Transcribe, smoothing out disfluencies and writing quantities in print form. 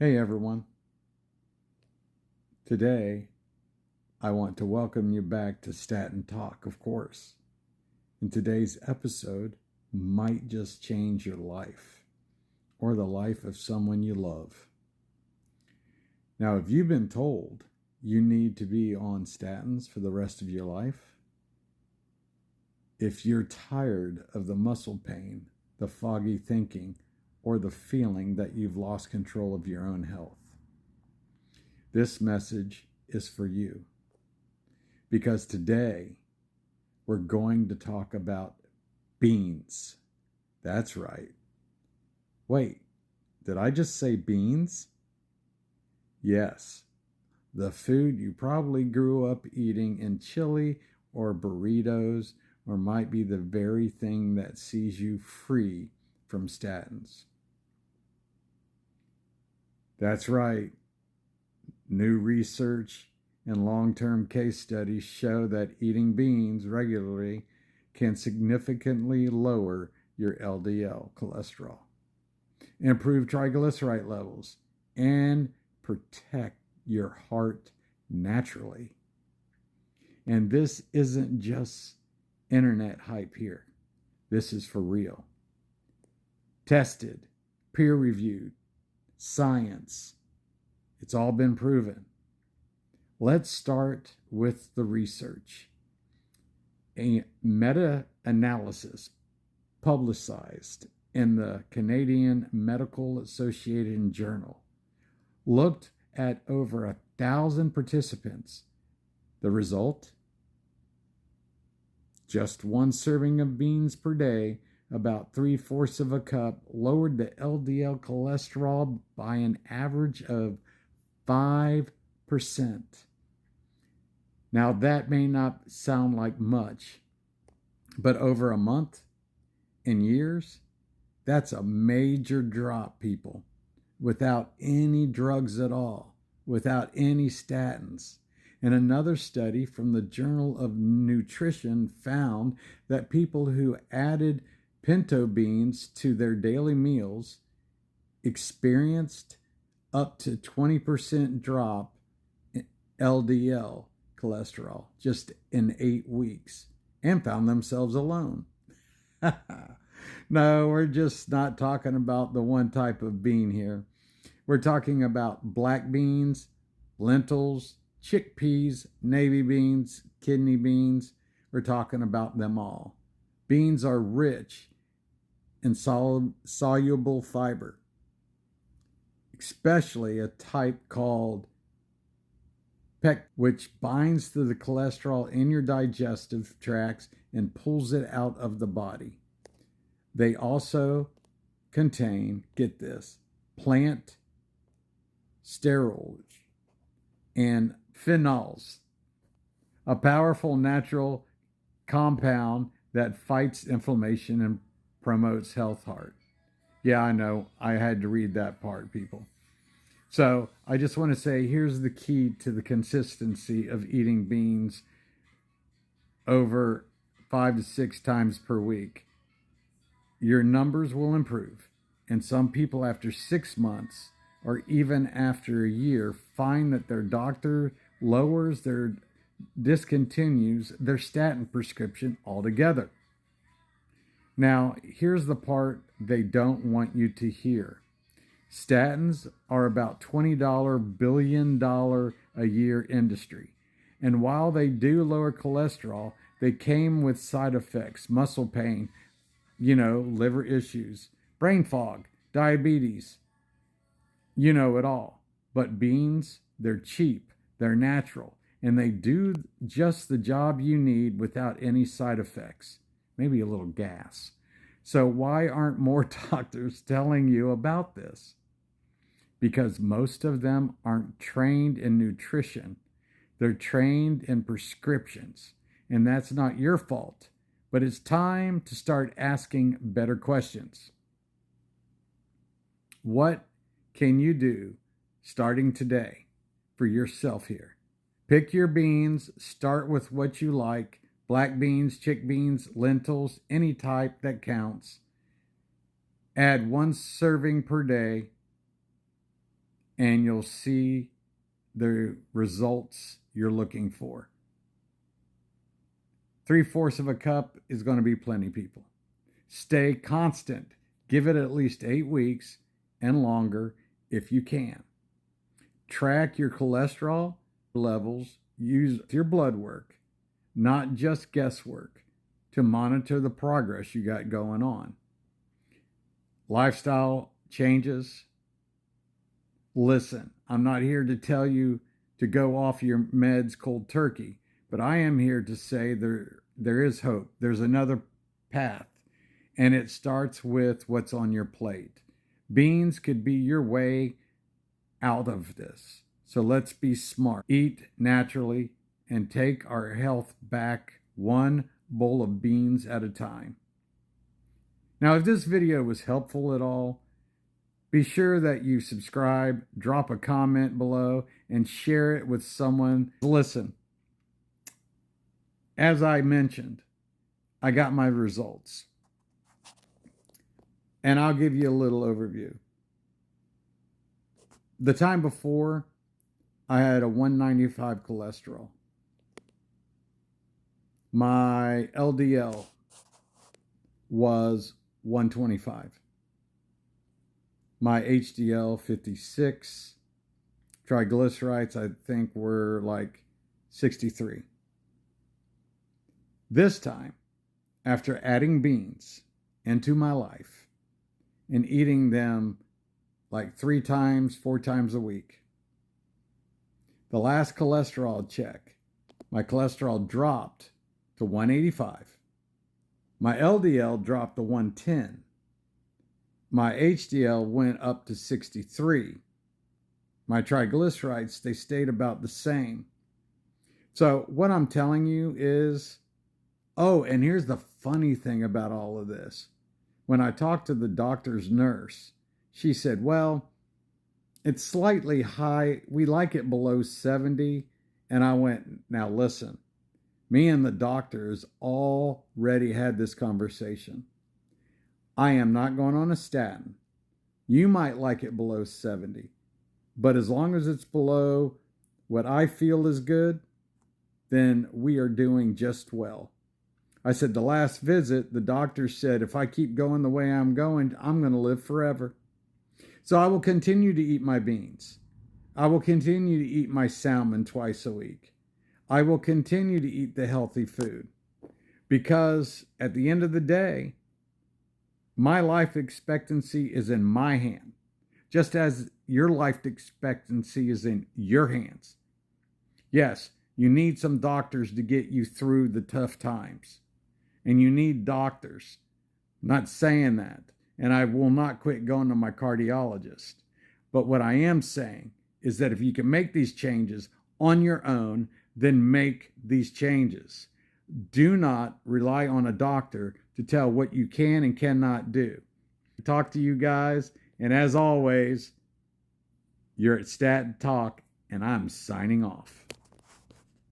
Hey everyone. Today I want to welcome you back to Statin Talk, of course. And today's episode might just change your life or the life of someone you love. Now, if you've been told you need to be on statins for the rest of your life, if you're tired of the muscle pain, the foggy thinking, or the feeling that you've lost control of your own health, this message is for you. Because today we're going to talk about beans. That's right. Wait, did I just say beans? Yes, the food you probably grew up eating in chili or burritos, or might be the very thing that sees you free from statins. That's right. New research and long-term case studies show that eating beans regularly can significantly lower your LDL cholesterol, improve triglyceride levels, and protect your heart naturally. And this isn't just internet hype here. This is for real. Tested, peer-reviewed, science. It's all been proven. Let's start with the research. A meta-analysis publicized in the Canadian Medical Association Journal looked at over 1,000 participants. The result? Just one serving of beans per day, about 3/4 of a cup, lowered the LDL cholesterol by an average of 5%. Now, that may not sound like much, but over a month and years, that's a major drop, people, without any drugs at all, without any statins. And another study from the Journal of Nutrition found that people who added pinto beans to their daily meals experienced up to 20% drop in LDL cholesterol just in 8 weeks and found themselves alone. No, we're just not talking about the one type of bean here. We're talking about black beans, lentils, chickpeas, navy beans, kidney beans. We're talking about them all. Beans are rich in soluble fiber, especially a type called pec, which binds to the cholesterol in your digestive tracts and pulls it out of the body. They also contain, get this, plant sterols and phenols, a powerful natural compound that fights inflammation and promotes health heart. Yeah, I know. I had to read that part, people. So I just want to say here's the key to the consistency of eating beans over 5 to 6 times per week. Your numbers will improve. And some people after 6 months or even after a year find that their doctor discontinues their statin prescription altogether. Now, here's the part they don't want you to hear. Statins are about $20 billion a year industry. And while they do lower cholesterol, they came with side effects, muscle pain, liver issues, brain fog, diabetes, it all. But beans, they're cheap, they're natural, and they do just the job you need without any side effects, maybe a little gas. So why aren't more doctors telling you about this? Because most of them aren't trained in nutrition. They're trained in prescriptions. And that's not your fault. But it's time to start asking better questions. What can you do starting today for yourself here? Pick your beans. Start with what you like. Black beans, chick beans, lentils, any type that counts. Add 1 serving per day. and you'll see the results you're looking for. 3/4 of a cup is going to be plenty, people. Stay constant. Give it at least 8 weeks and longer if you can. Track your cholesterol levels. Use your blood work, not just guesswork, to monitor the progress you got going on. Lifestyle changes. Listen, I'm not here to tell you to go off your meds cold turkey, but I am here to say there is hope. There's another path, and it starts with what's on your plate. Beans could be your way out of this. So let's be smart. Eat naturally and take our health back one bowl of beans at a time. Now, if this video was helpful at all, be sure that you subscribe, drop a comment below, and share it with someone. Listen, as I mentioned, I got my results. And I'll give you a little overview. The time before, I had a 195 cholesterol. My LDL was 125. My HDL 56. Triglycerides, I think, were like 63. This time, after adding beans into my life and eating them like 3 times, 4 times a week, the last cholesterol check, my cholesterol dropped to 185. My LDL dropped to 110. My HDL went up to 63. My triglycerides, they stayed about the same. So what I'm telling you is, oh, and here's the funny thing about all of this. When I talked to the doctor's nurse, she said, well, it's slightly high. We like it below 70. And I went, now listen, me and the doctors already had this conversation. I am not going on a statin. You might like it below 70, but as long as it's below what I feel is good, then we are doing just well. I said, the last visit, the doctor said, if I keep going the way I'm going to live forever. So I will continue to eat my beans. I will continue to eat my salmon twice a week. I will continue to eat the healthy food, because at the end of the day, my life expectancy is in my hand, just as your life expectancy is in your hands. Yes, you need some doctors to get you through the tough times, and you need doctors. I'm not saying that, and I will not quit going to my cardiologist. But what I am saying is that if you can make these changes on your own, then make these changes. Do not rely on a doctor to tell what you can and cannot do. Talk to you guys, and as always, you're at Statin Talk, and I'm signing off.